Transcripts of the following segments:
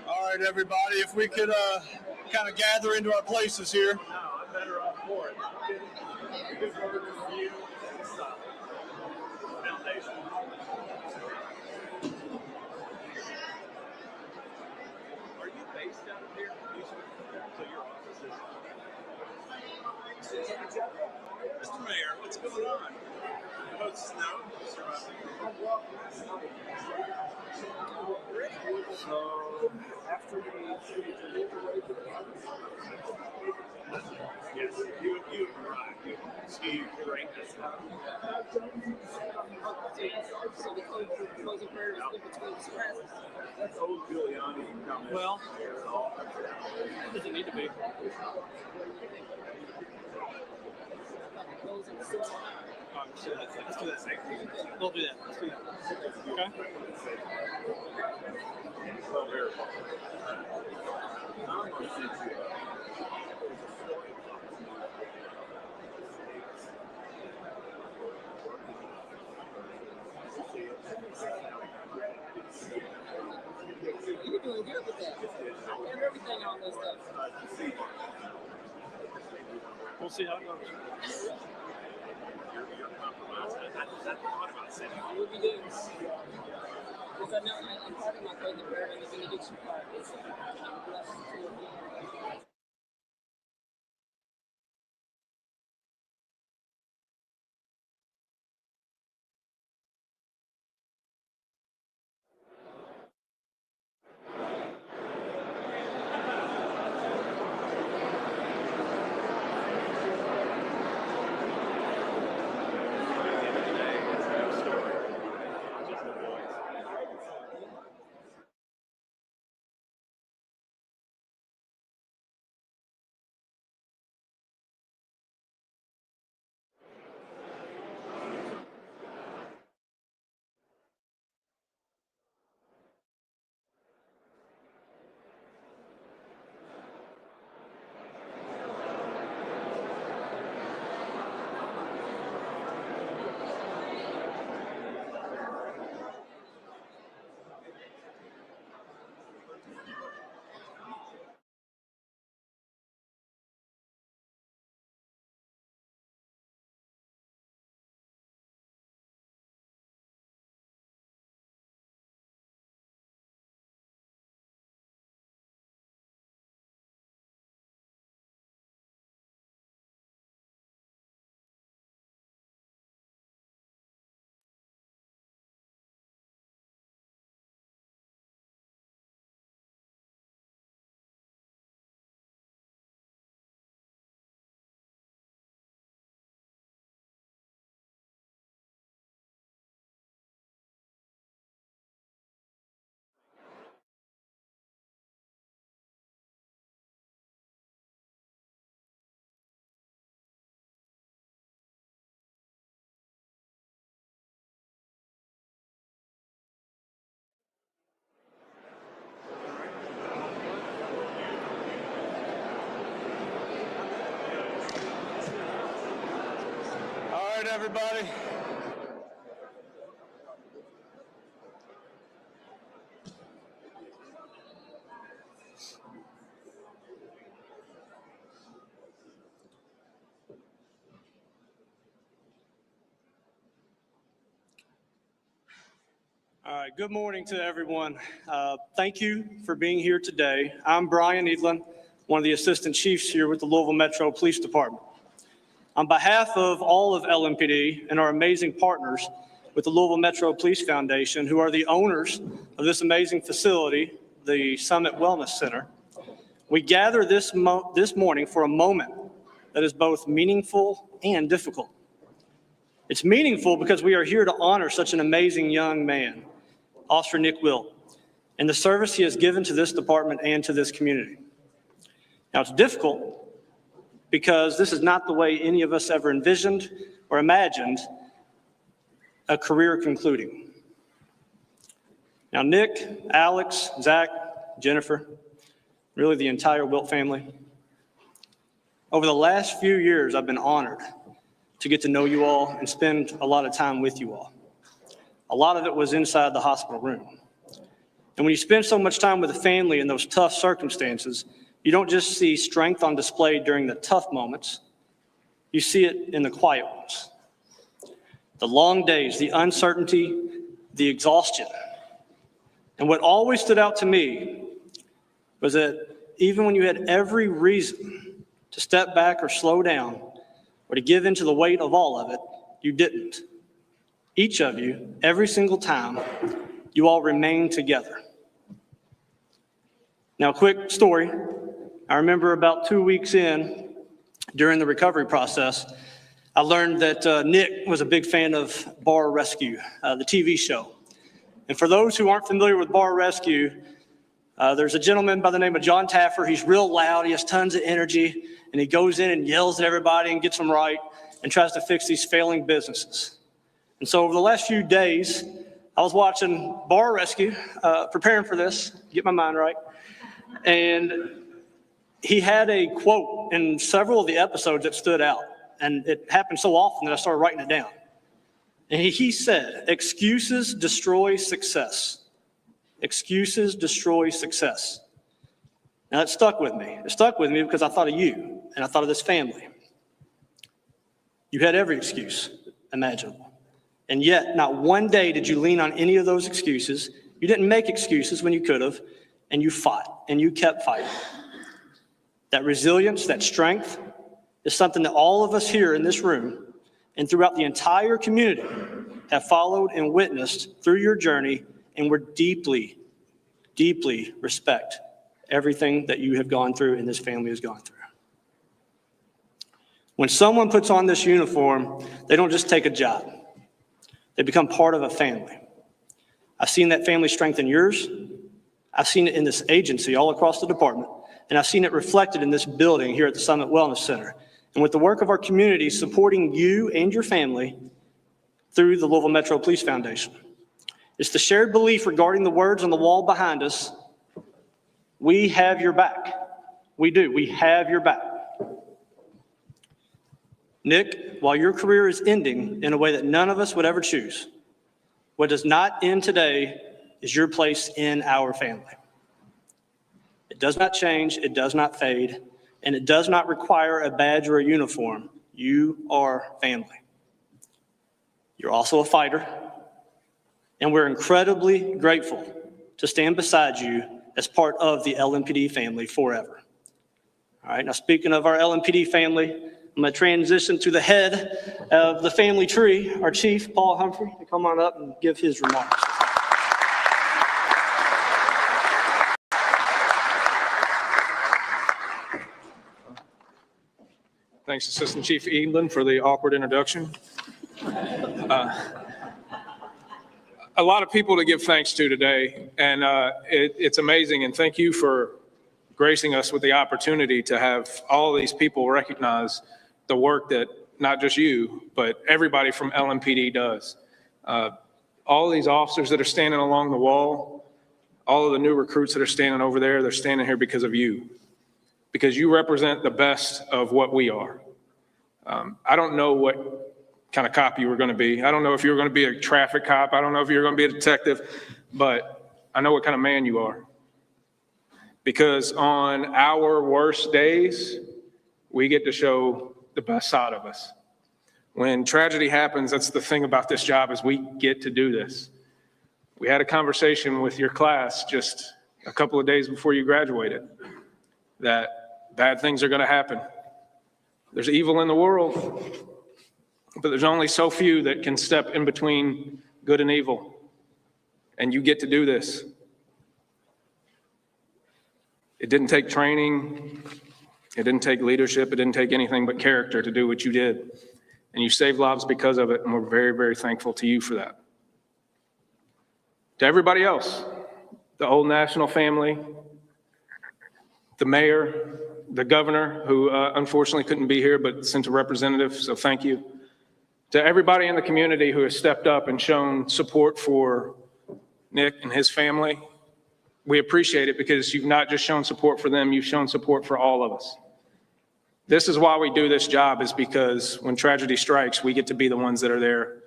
All right, everybody, if we could kind of gather into our places here. No, I'm better off for it. Good word for you. Foundation. Are you based out of here? So your office is. Mr. Mayor, what's going on? Post snow. So after we yes, you right. You achieved greatness. So the closing prayer is in between expresses. That's old Giuliani comment. Well, does it need to be? Let's do that next week. We'll do that. Let's do that. Okay. Well, verify. I'm going to send you You're doing good with that. I have everything on this stuff. We'll see how it goes. You're compromised. I thought about sending you. We'll be doing this. Because I know I'm part of my closing prayer and the benediction part is blessed to you. Everybody. All right, good morning to everyone. Thank you for being here today. I'm Brian Edlin, one of the assistant chiefs here with the Louisville Metro Police Department. On behalf of all of LMPD and our amazing partners with the Louisville Metro Police Foundation, who are the owners of this amazing facility, the Summit Wellness Center, we gather this morning for a moment that is both meaningful and difficult. It's meaningful because we are here to honor such an amazing young man, Officer Nick Wilt, and the service he has given to this department and to this community. Now, it's difficult because this is not the way any of us ever envisioned or imagined a career concluding. Now, Nick, Alex, Zach, Jennifer, really the entire Wilt family, over the last few years, I've been honored to get to know you all and spend a lot of time with you all. A lot of it was inside the hospital room. And when you spend so much time with a family in those tough circumstances, you don't just see strength on display during the tough moments, you see it in the quiet ones. The long days, the uncertainty, the exhaustion. And what always stood out to me was that even when you had every reason to step back or slow down or to give in to the weight of all of it, you didn't. Each of you, every single time, you all remained together. Now, quick story. I remember about 2 weeks in, during the recovery process, I learned that Nick was a big fan of Bar Rescue, the TV show. And for those who aren't familiar with Bar Rescue, there's a gentleman by the name of John Taffer. He's real loud, he has tons of energy, and he goes in and yells at everybody and gets them right and tries to fix these failing businesses. And so over the last few days, I was watching Bar Rescue, preparing for this, get my mind right, and he had a quote in several of the episodes that stood out, and it happened so often that I started writing it down. And he said, "Excuses destroy success. Excuses destroy success." Now that stuck with me. It stuck with me because I thought of you, and I thought of this family. You had every excuse imaginable. And yet, not one day did you lean on any of those excuses. You didn't make excuses when you could have, and you fought, and you kept fighting. That resilience, that strength, is something that all of us here in this room and throughout the entire community have followed and witnessed through your journey, and we're deeply, deeply respect everything that you have gone through and this family has gone through. When someone puts on this uniform, they don't just take a job. They become part of a family. I've seen that family strengthen yours. I've seen it in this agency all across the department, and I've seen it reflected in this building here at the Summit Wellness Center. And with the work of our community supporting you and your family through the Louisville Metro Police Foundation. It's the shared belief regarding the words on the wall behind us. We have your back. We do. We have your back. Nick, while your career is ending in a way that none of us would ever choose, what does not end today is your place in our family. It does not change, it does not fade, and it does not require a badge or a uniform. You are family. You're also a fighter, and we're incredibly grateful to stand beside you as part of the LMPD family forever. All right, now speaking of our LMPD family, I'm going to transition to the head of the family tree, our chief, Paul Humphrey, to come on up and give his remarks. Thanks, Assistant Chief Edlin, for the awkward introduction. A lot of people to give thanks to today, and it's amazing, and thank you for gracing us with the opportunity to have all these people recognize the work that not just you, but everybody from LMPD does. All these officers that are standing along the wall, all of the new recruits that are standing over there, they're standing here because of you, because you represent the best of what we are. I don't know what kind of cop you were going to be. I don't know if you were going to be a traffic cop. I don't know if you were going to be a detective, but I know what kind of man you are. Because on our worst days, we get to show the best side of us. When tragedy happens, that's the thing about this job, is we get to do this. We had a conversation with your class just a couple of days before you graduated that bad things are going to happen. There's evil in the world, but there's only so few that can step in between good and evil. And you get to do this. It didn't take training. It didn't take leadership. It didn't take anything but character to do what you did. and you saved lives because of it, and we're very, very thankful to you for that. To everybody else, the Old National family, the mayor, the governor, who unfortunately couldn't be here but sent a representative, so thank you. To everybody in the community who has stepped up and shown support for Nick and his family, we appreciate it because you've not just shown support for them, you've shown support for all of us. This is why we do this job, is because when tragedy strikes, we get to be the ones that are there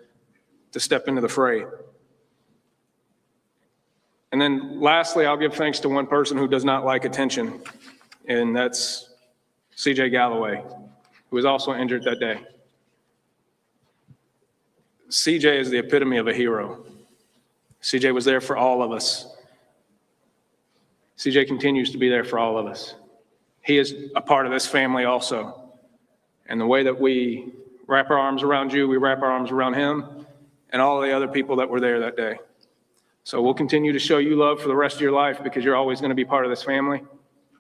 to step into the fray. And then lastly, I'll give thanks to one person who does not like attention, and that's CJ Galloway, who was also injured that day. CJ is the epitome of a hero. CJ was there for all of us. CJ continues to be there for all of us. He is a part of this family also. And the way that we wrap our arms around you, we wrap our arms around him and all the other people that were there that day. So we'll continue to show you love for the rest of your life because you're always going to be part of this family.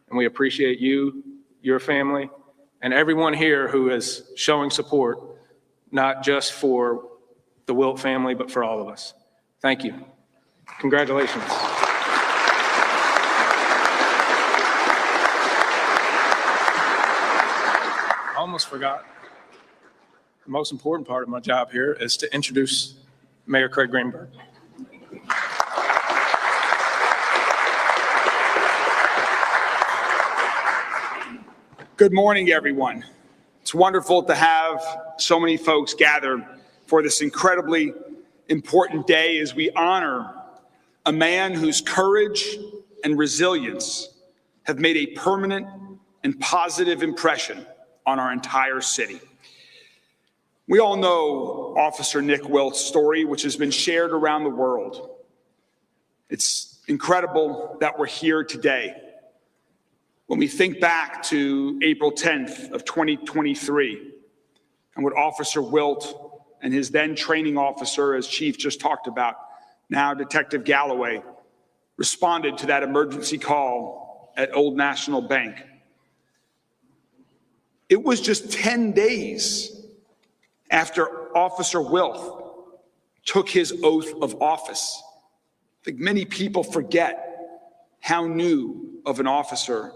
And we appreciate you, your family, and everyone here who is showing support, not just for the Wilt family, but for all of us. Thank you. Congratulations. I almost forgot. The most important part of my job here is to introduce Mayor Craig Greenberg. Good morning, everyone. It's wonderful to have so many folks gathered for this incredibly important day as we honor a man whose courage and resilience have made a permanent and positive impression on our entire city. We all know Officer Nick Wilt's story, which has been shared around the world. It's incredible that we're here today. When we think back to April 10th of 2023 and what Officer Wilt and his then training officer, as Chief just talked about, now Detective Galloway, responded to that emergency call at Old National Bank. It was just 10 days after Officer Wilt took his oath of office. I think many people forget how new of an officer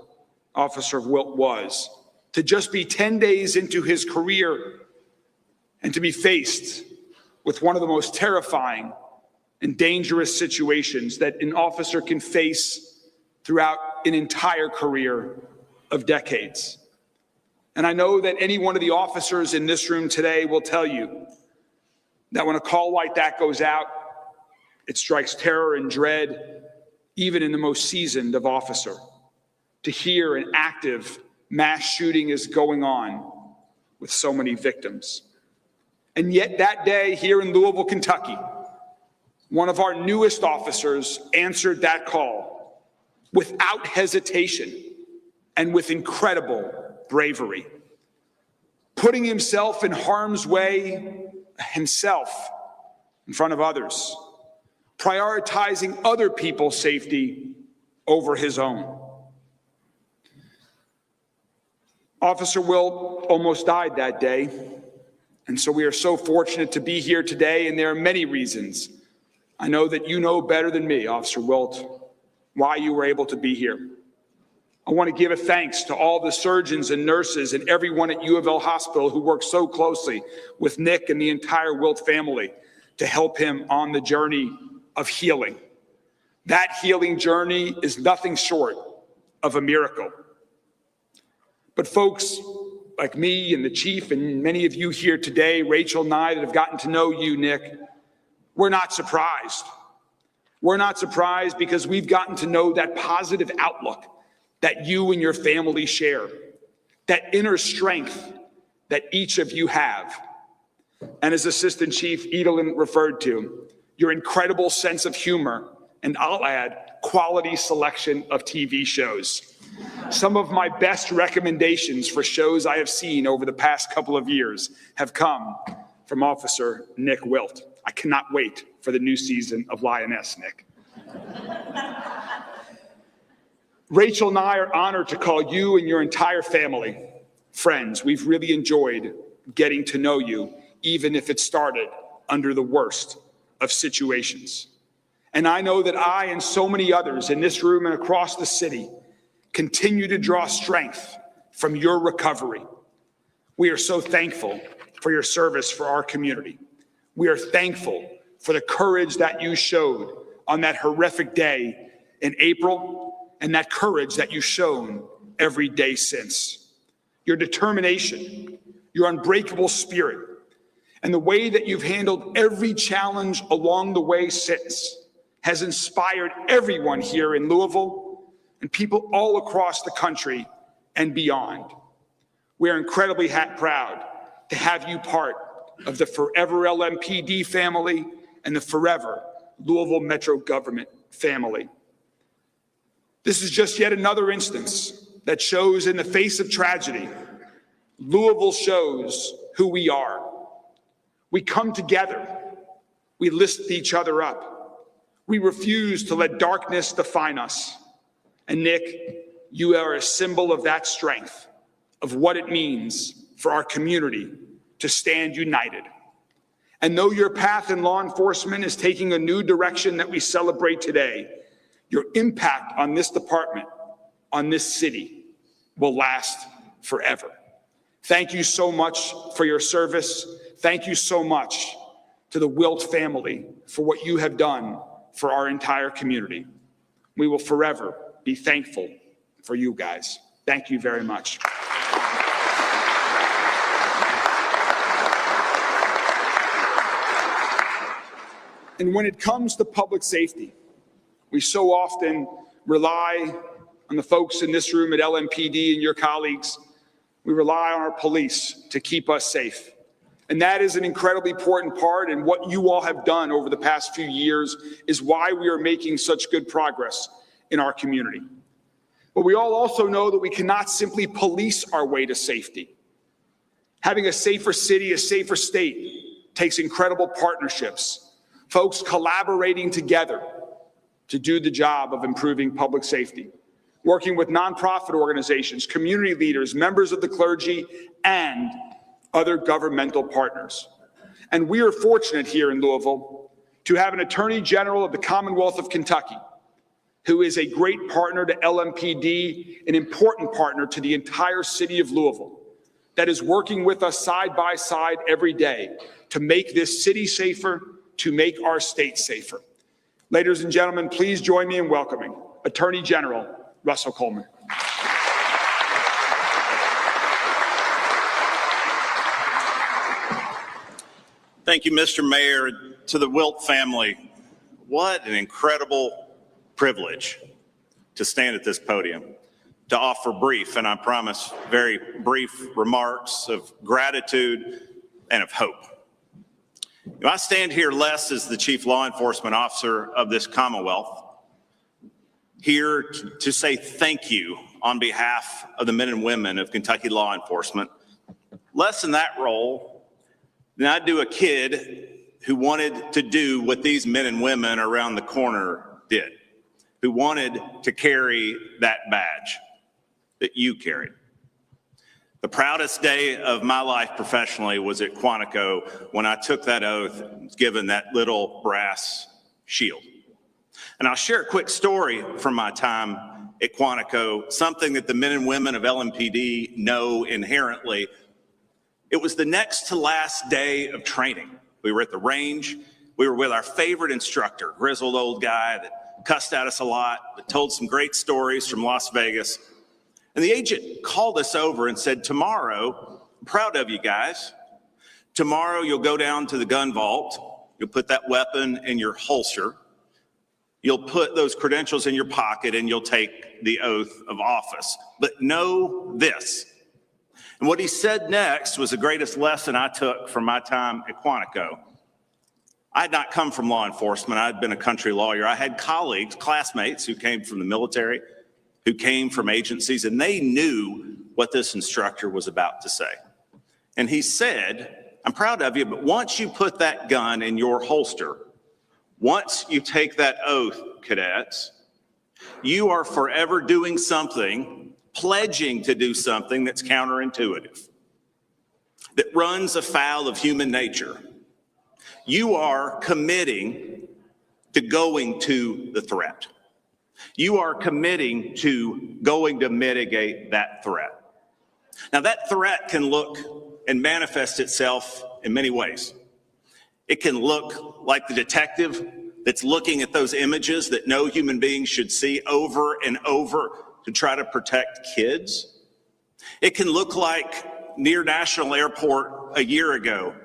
Wilt was, to just be 10 days into his career and to be faced with one of the most terrifying and dangerous situations that an officer can face throughout an entire career of decades. And I know that any one of the officers in this room today will tell you that when a call like that goes out, it strikes terror and dread, even in the most seasoned of officer. To hear an active mass shooting is going on with so many victims. And yet that day here in Louisville, Kentucky, one of our newest officers answered that call without hesitation and with incredible bravery, putting himself in harm's way himself in front of others, prioritizing other people's safety over his own. Officer Wilt almost died that day, and so we are so fortunate to be here today, and there are many reasons. I know that you know better than me, Officer Wilt, why you were able to be here. I want to give a thanks to all the surgeons and nurses and everyone at U of L Hospital who worked so closely with Nick and the entire Wilt family to help him on the journey of healing. That healing journey is nothing short of a miracle. But folks like me and the chief and many of you here today, Rachel and I that have gotten to know you, Nick, we're not surprised. We're not surprised because we've gotten to know that positive outlook that you and your family share, that inner strength that each of you have. And as Assistant Chief Edelin referred to, your incredible sense of humor, and I'll add, quality selection of TV shows. Some of my best recommendations for shows I have seen over the past couple of years have come from Officer Nick Wilt. I cannot wait for the new season of Lioness, Nick. Rachel and I are honored to call you and your entire family friends. We've really enjoyed getting to know you, even if it started under the worst of situations. And I know that I and so many others in this room and across the city continue to draw strength from your recovery. We are so thankful for your service for our community. We are thankful for the courage that you showed on that horrific day in April, and that courage that you've shown every day since. Your determination, your unbreakable spirit, and the way that you've handled every challenge along the way since has inspired everyone here in Louisville and people all across the country and beyond. We are incredibly proud to have you part of the forever LMPD family and the forever Louisville Metro government family. This is just yet another instance that shows in the face of tragedy, Louisville shows who we are. We come together. We lift each other up. We refuse to let darkness define us. And Nick, you are a symbol of that strength, of what it means for our community to stand united. And though your path in law enforcement is taking a new direction that we celebrate today, your impact on this department, on this city, will last forever. Thank you so much for your service. Thank you so much to the Wilt family for what you have done for our entire community. We will forever be thankful for you guys. Thank you very much. And when it comes to public safety, we so often rely on the folks in this room at LMPD and your colleagues. We rely on our police to keep us safe. And that is an incredibly important part, and what you all have done over the past few years is why we are making such good progress in our community. But we all also know that we cannot simply police our way to safety. Having a safer city, a safer state, takes incredible partnerships, folks collaborating together to do the job of improving public safety, working with nonprofit organizations, community leaders, members of the clergy, and other governmental partners. And we are fortunate here in Louisville to have an Attorney General of the Commonwealth of Kentucky, who is a great partner to LMPD, an important partner to the entire city of Louisville, that is working with us side by side every day to make this city safer, to make our state safer. Ladies and gentlemen, please join me in welcoming Attorney General Russell Coleman. Thank you, Mr. Mayor. To the Wilt family, what an incredible privilege to stand at this podium, to offer brief, and I promise very brief remarks of gratitude and of hope. I stand here less as the chief law enforcement officer of this Commonwealth, here to say thank you on behalf of the men and women of Kentucky law enforcement, less in that role than I do a kid who wanted to do what these men and women around the corner did, who wanted to carry that badge that you carried. The proudest day of my life professionally was at Quantico when I took that oath, given that little brass shield. And I'll share a quick story from my time at Quantico, something that the men and women of LMPD know inherently. It was the next to last day of training. We were at the range. We were with our favorite instructor, grizzled old guy that cussed at us a lot, but told some great stories from Las Vegas. And the agent called us over and said, tomorrow, I'm proud of you guys. Tomorrow you'll go down to the gun vault. You'll put that weapon in your holster. You'll put those credentials in your pocket and you'll take the oath of office. But know this. And what he said next was the greatest lesson I took from my time at Quantico. I had not come from law enforcement. I had been a country lawyer. I had colleagues, classmates who came from the military, who came from agencies, and they knew what this instructor was about to say. And he said, I'm proud of you, but once you put that gun in your holster, once you take that oath, cadets, you are forever doing something, pledging to do something that's counterintuitive. that runs afoul of human nature, you are committing to going to the threat. You are committing to going to mitigate that threat. Now, that threat can look and manifest itself in many ways. It can look like the detective that's looking at those images that no human being should see over and over to try to protect kids. It can look like near National Airport a year ago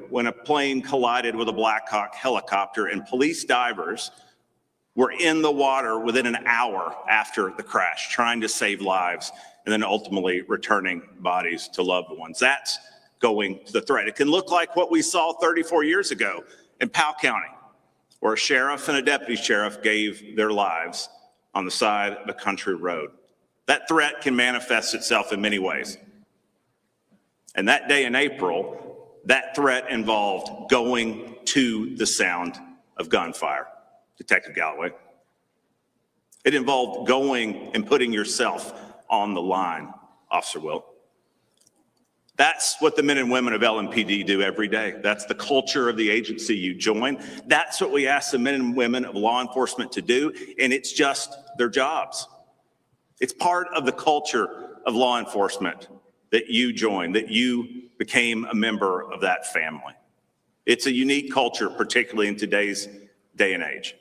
when a plane collided with a Black Hawk helicopter and police divers were in the water within an hour after the crash, trying to save lives and then ultimately returning bodies to loved ones. That's going to the threat. It can look like what we saw 34 years ago in Powell County, where a sheriff and a deputy sheriff gave their lives on the side of a country road. That threat can manifest itself in many ways. And that day in April, that threat involved going to the sound of gunfire, Detective Galloway. It involved going and putting yourself on the line, Officer Wilt. That's what the men and women of LMPD do every day. That's the culture of the agency you join. That's what we ask the men and women of law enforcement to do, and it's just their jobs. It's part of the culture of law enforcement that you joined, that you became a member of that family. It's a unique culture, particularly in today's day and age.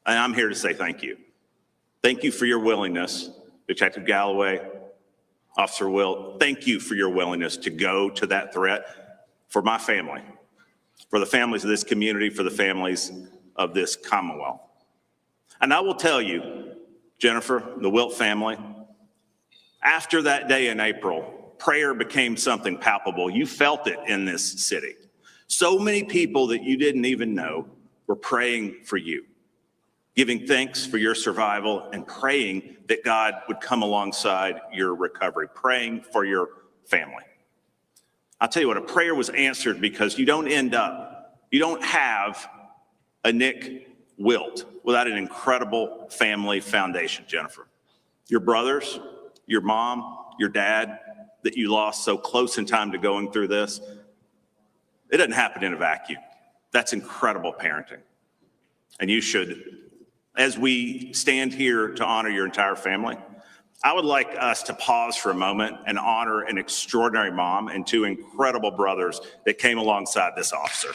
And I'm here to say thank you. Thank you for your willingness, Detective Galloway, Officer Wilt. Thank you for your willingness to go to that threat for my family, for the families of this community, for the families of this Commonwealth. And I will tell you, Jennifer, the Wilt family, after that day in April, prayer became something palpable. You felt it in this city. So many people that you didn't even know were praying for you, giving thanks for your survival and praying that God would come alongside your recovery, praying for your family. I'll tell you what, a prayer was answered because you don't have a Nick Wilt without an incredible family foundation, Jennifer. Your brothers, your mom, your dad that you lost so close in time to going through this, it doesn't happen in a vacuum. That's incredible parenting. And you should, as we stand here to honor your entire family, I would like us to pause for a moment and honor an extraordinary mom and two incredible brothers that came alongside this officer.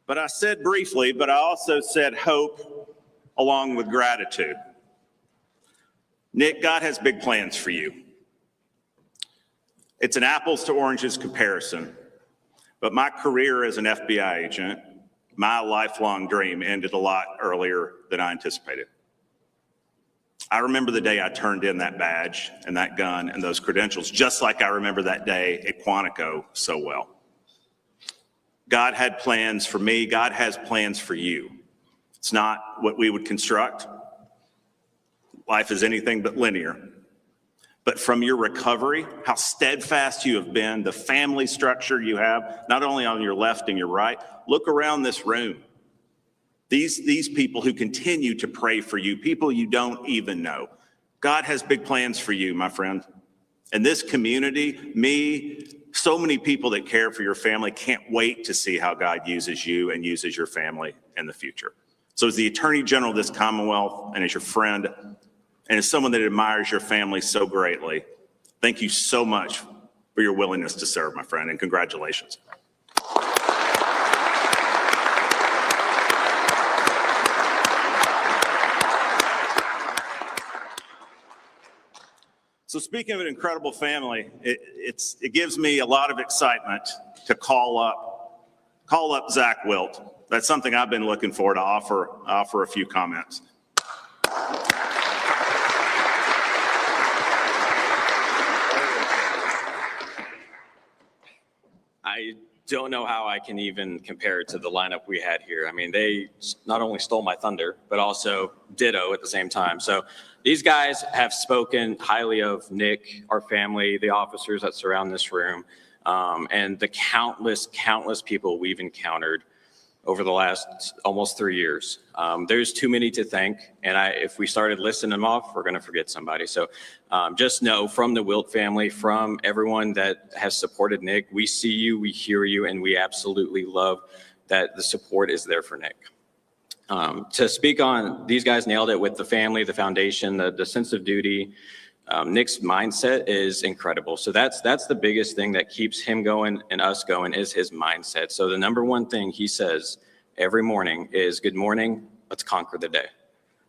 But I said briefly, but I also said hope along with gratitude. Nick, God has big plans for you. It's an apples to oranges comparison, but my career as an FBI agent, my lifelong dream ended a lot earlier than I anticipated. I remember the day I turned in that badge and that gun and those credentials, just like I remember that day at Quantico so well. God had plans for me. God has plans for you. It's not what we would construct. Life is anything but linear. But from your recovery, how steadfast you have been, the family structure you have, not only on your left and your right, look around this room. These people who continue to pray for you, people you don't even know. God has big plans for you, my friend. And this community, me, so many people that care for your family can't wait to see how God uses you and uses your family in the future. So as the Attorney General of this Commonwealth and as your friend and as someone that admires your family so greatly, thank you so much for your willingness to serve, my friend, and congratulations. So speaking of an incredible family, it gives me a lot of excitement to call up Zach Wilt. That's something I've been looking for to offer a few comments. I don't know how I can even compare it to the lineup we had here. I mean, they not only stole my thunder, but also ditto at the same time. So these guys have spoken highly of Nick, our family, the officers that surround this room. and the countless people we've encountered over the last almost 3 years. There's too many to thank, and if we started listing them off, we're gonna forget somebody. So just know from the Wilt family, from everyone that has supported Nick, we see you, we hear you, and we absolutely love that the support is there for Nick. To speak on, these guys nailed it with the family, the foundation, the sense of duty. Nick's mindset is incredible. So that's the biggest thing that keeps him going and us going is his mindset. So the number one thing he says every morning is, good morning, let's conquer the day.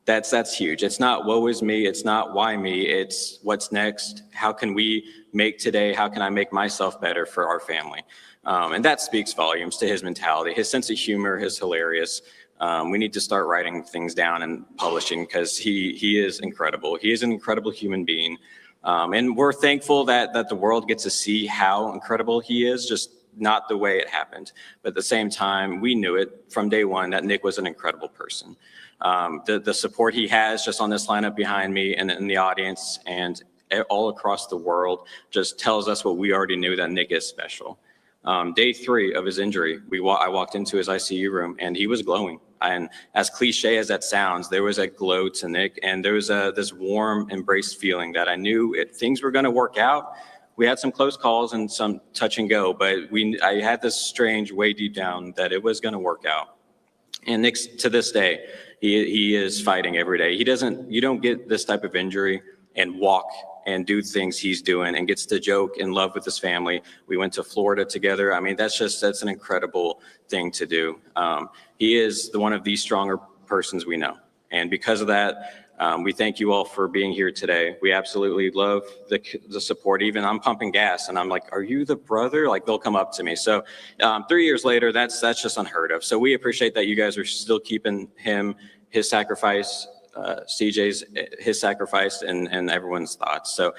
That's huge. It's not woe is me. It's not why me. It's what's next. How can we make today? How can I make myself better for our family? And that speaks volumes to his mentality. His sense of humor is hilarious. We need to start writing things down and publishing because he is incredible. He is an incredible human being. And we're thankful that the world gets to see how incredible he is, just not the way it happened. But at the same time, we knew it from day one that Nick was an incredible person. The support he has just on this lineup behind me and in the audience and all across the world just tells us what we already knew, that Nick is special. Day 3 of his injury, I walked into his ICU room and he was glowing. And as cliche as that sounds, there was a glow to Nick, and there was this warm, embraced feeling that I knew things were going to work out. We had some close calls and some touch and go, but I had this strange way deep down that it was going to work out. And Nick, to this day, he is fighting every day. You don't get this type of injury and walk and do things he's doing and gets to joke and love with his family. We went to Florida together. I mean, that's an incredible thing to do. He is one of the stronger persons we know. And because of that, we thank you all for being here today. We absolutely love the support. Even I'm pumping gas and I'm like, are you the brother? Like they'll come up to me. So 3 years later, that's just unheard of. So we appreciate that you guys are still keeping his sacrifice, CJ's, his sacrifice and everyone's thoughts. So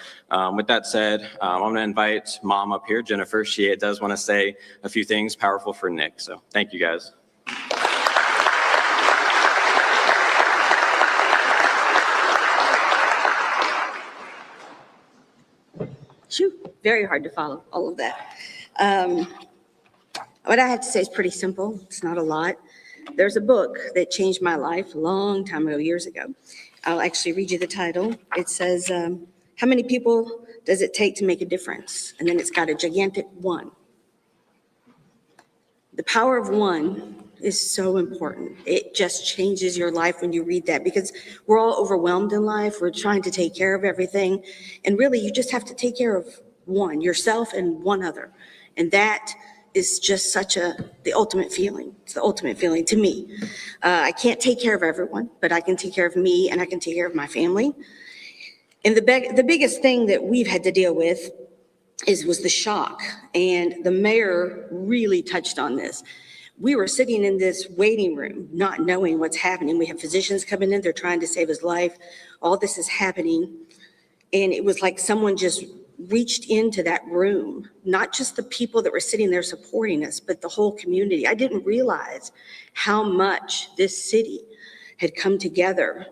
with that said, I'm going to invite Mom up here, Jennifer. She does want to say a few things powerful for Nick. So thank you guys. Shoot, very hard to follow all of that. What I have to say is pretty simple. It's not a lot. There's a book that changed my life a long time ago, years ago. I'll actually read you the title. It says, how many people does it take to make a difference? And then it's got a gigantic 1. The power of 1 is so important. It just changes your life when you read that, because we're all overwhelmed in life. We're trying to take care of everything. And really, you just have to take care of 1, yourself and 1 other. And that is just the ultimate feeling. It's the ultimate feeling to me. I can't take care of everyone, but I can take care of me and I can take care of my family. And the biggest thing that we've had to deal with was the shock. And the mayor really touched on this. We were sitting in this waiting room, not knowing what's happening. We have physicians coming in, they're trying to save his life. All this is happening. And it was like someone just reached into that room, not just the people that were sitting there supporting us, but the whole community. I didn't realize how much this city had come together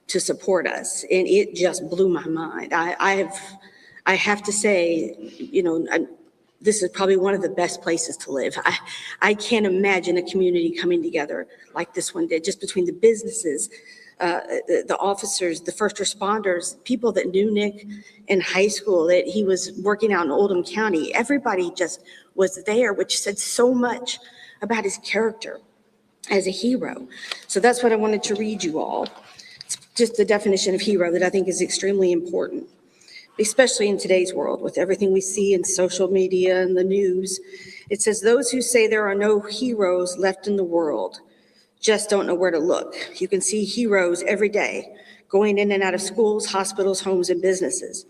to support us. And it just blew my mind. I have to say, this is probably one of the best places to live. I can't imagine a community coming together like this one did, just between the businesses, the officers, the first responders, people that knew Nick in high school, that he was working out in Oldham County. Everybody just was there, which said so much about his character as a hero. So that's what I wanted to read you all. It's just the definition of hero that I think is extremely important, especially in today's world with everything we see in social media and the news. It says, those who say there are no heroes left in the world just don't know where to look. You can see heroes every day going in and out of schools, hospitals, homes, and businesses.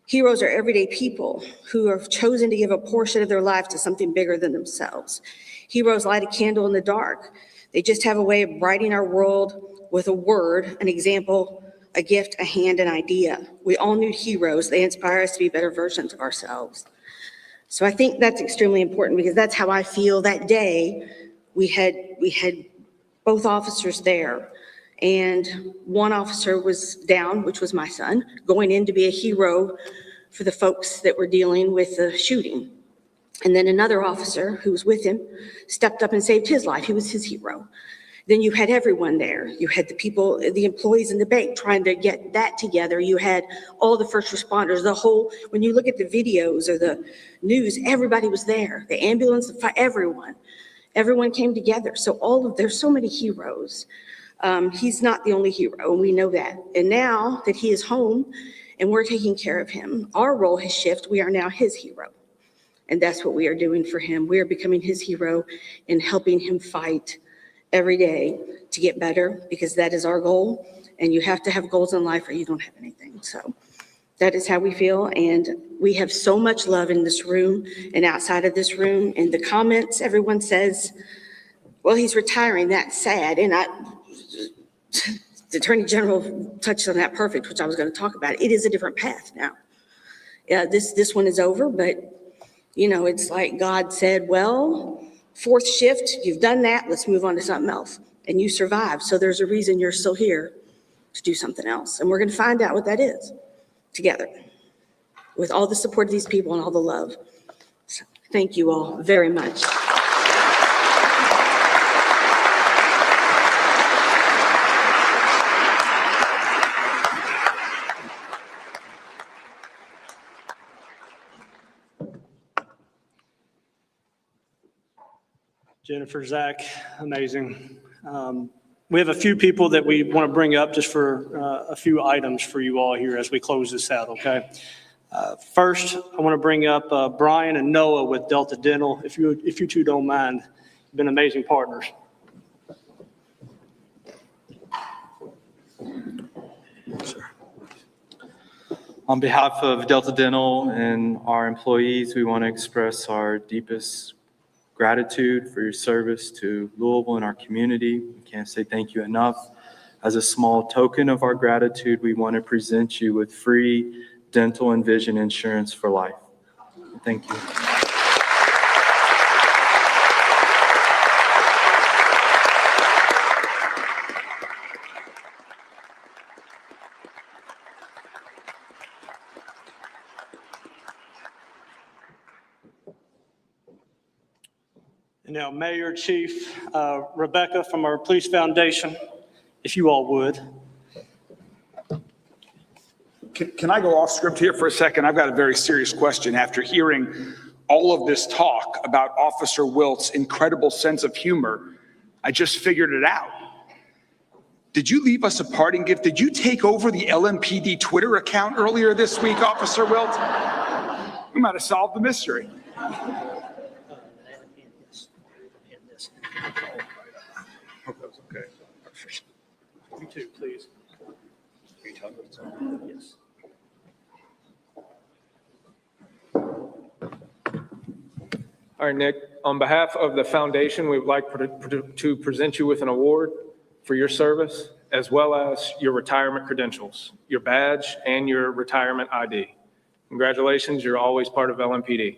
Heroes are everyday people who have chosen to give a portion of their life to something bigger than themselves. Heroes light a candle in the dark. They just have a way of brightening our world with a word, an example, a gift, a hand, an idea. We all need heroes. They inspire us to be better versions of ourselves. So I think that's extremely important, because that's how I feel that day. We had both officers there, and one officer was down, which was my son, going in to be a hero for the folks that were dealing with the shooting. And then another officer who was with him stepped up and saved his life. He was his hero. Then you had everyone there. You had the people, the employees in the bank trying to get that together. You had all the first responders, when you look at the videos or the news, everybody was there. The ambulance, the fire, everyone came together. So there's so many heroes. He's not the only hero, and we know that. And now that he is home and we're taking care of him, our role has shifted. We are now his hero. And that's what we are doing for him. We are becoming his hero and helping him fight every day to get better, because that is our goal. And you have to have goals in life or you don't have anything. So that is how we feel. And we have so much love in this room and outside of this room. In the comments, everyone says, well, he's retiring. That's sad. And the Attorney General touched on that perfect, which I was going to talk about. It is a different path now. Yeah, this one is over, but it's like God said, well, fourth shift, you've done that, let's move on to something else. And you survived, so there's a reason you're still here to do something else. And we're gonna find out what that is together with all the support of these people and all the love. So thank you all very much. Jennifer, Zach, amazing. We have a few people that we want to bring up just for a few items for you all here as we close this out, okay? First, I want to bring up Brian and Noah with Delta Dental. If you two don't mind, you've been amazing partners. On behalf of Delta Dental and our employees, we want to express our deepest gratitude for your service to Louisville and our community. We can't say thank you enough. As a small token of our gratitude, we want to present you with free dental and vision insurance for life. Thank you. And now Mayor, Chief, Rebecca from our Police Foundation, if you all would. Can I go off script here for a second? I've got a very serious question. After hearing all of this talk about Officer Wilt's incredible sense of humor, I just figured it out. Did you leave us a parting gift? Did you take over the LMPD Twitter account earlier this week, Officer Wilt? We might have solved the mystery. Okay. You too, please. Yes. All right, Nick, on behalf of the foundation, we would like to present you with an award for your service, as well as your retirement credentials, your badge, and your retirement ID. Congratulations, you're always part of LMPD.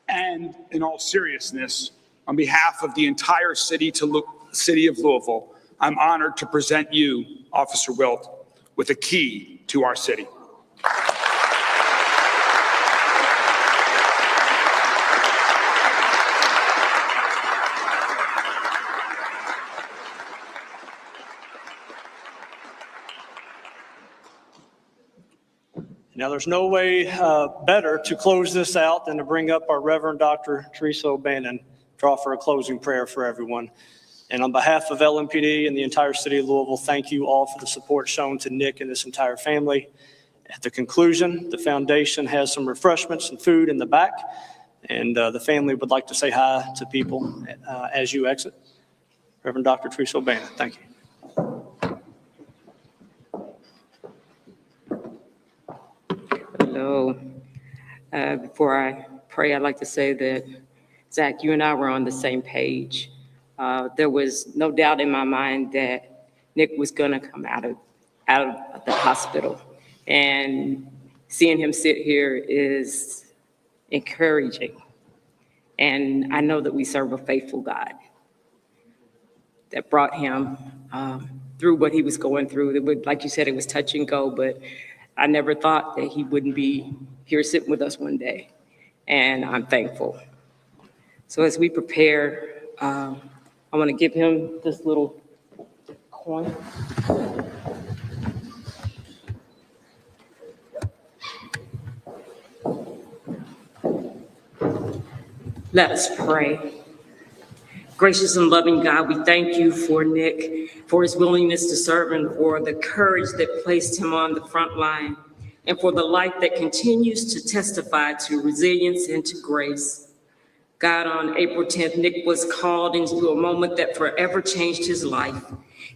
And in all seriousness, on behalf of the entire city of Louisville, I'm honored to present you, Officer Wilt, with a key to our city. Now, there's no way better to close this out than to bring up our Reverend Dr. Teresa O'Bannon to offer a closing prayer for everyone. And on behalf of LMPD and the entire city of Louisville, thank you all for the support shown to Nick and this entire family. At the conclusion, the foundation has some refreshments and food in the back, and the family would like to say hi to people as you exit. Reverend Dr. Teresa O'Bannon, thank you. Hello. Before I pray, I'd like to say that, Zach, you and I were on the same page. There was no doubt in my mind that Nick was going to come out of the hospital. And seeing him sit here is encouraging And I know that we serve a faithful God that brought him through what he was going through. It would, like you said, it was touch and go, but I never thought that he wouldn't be here sitting with us one day. And I'm thankful. So as we prepare, I want to give him this little coin. Let us pray. Gracious and loving God, we thank you for Nick, for his willingness to serve and for the courage that placed him on the front line, and for the light that continues to testify to resilience and to grace. God, on April 10th, Nick was called into a moment that forever changed his life.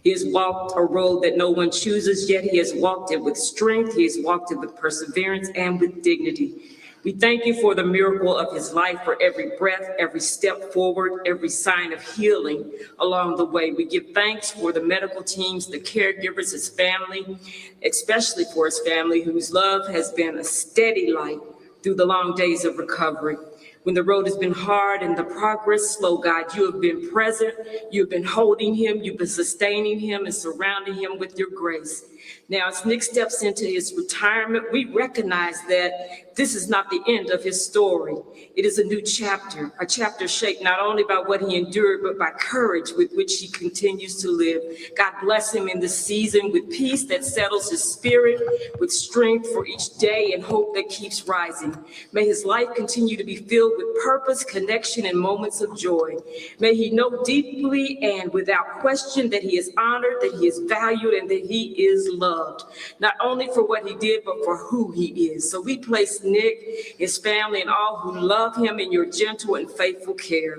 He has walked a road that no one chooses, yet he has walked it with strength, he has walked it with perseverance and with dignity. We thank you for the miracle of his life, for every breath, every step forward, every sign of healing along the way. We give thanks for the medical teams, the caregivers, his family, especially for his family, whose love has been a steady light through the long days of recovery. When the road has been hard and the progress slow, God, you have been present, you've been holding him, you've been sustaining him and surrounding him with your grace. Now, as Nick steps into his retirement, we recognize that this is not the end of his story. It is a new chapter, a chapter shaped not only by what he endured, but by courage with which he continues to live. God bless him in this season with peace that settles his spirit, with strength for each day and hope that keeps rising. May his life continue to be filled with purpose, connection, and moments of joy. May he know deeply and without question that he is honored, that he is valued, and that he is loved, not only for what he did, but for who he is. So we place Nick, his family, and all who love him in your gentle and faithful care.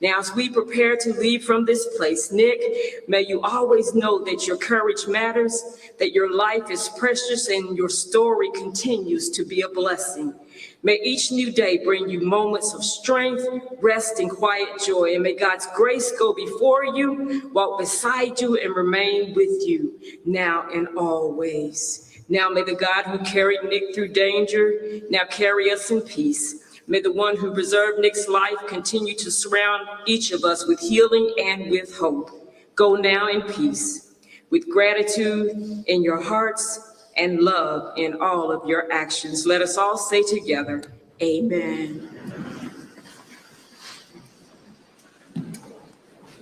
Now, as we prepare to leave from this place, Nick, may you always know that your courage matters, that your life is precious, and your story continues to be a blessing. May each new day bring you moments of strength, rest, and quiet joy. And may God's grace go before you, walk beside you, and remain with you now and always. Now may the God who carried Nick through danger now carry us in peace. May the one who preserved Nick's life continue to surround each of us with healing and with hope. Go now in peace, with gratitude in your hearts and love in all of your actions. Let us all say together, amen.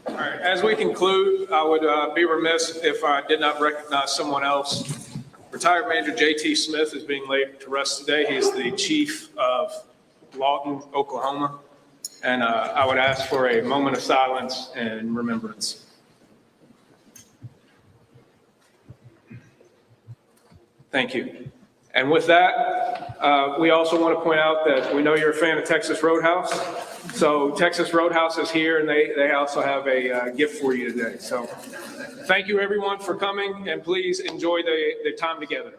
All right, as we conclude, I would be remiss if I did not recognize someone else. Retired Major J.T. Smith is being laid to rest today. He is the chief of Lawton, Oklahoma. And I would ask for a moment of silence and remembrance. Thank you. And with that, we also want to point out that we know you're a fan of Texas Roadhouse. So Texas Roadhouse is here, and they also have a gift for you today. So thank you, everyone, for coming, and please enjoy the time together.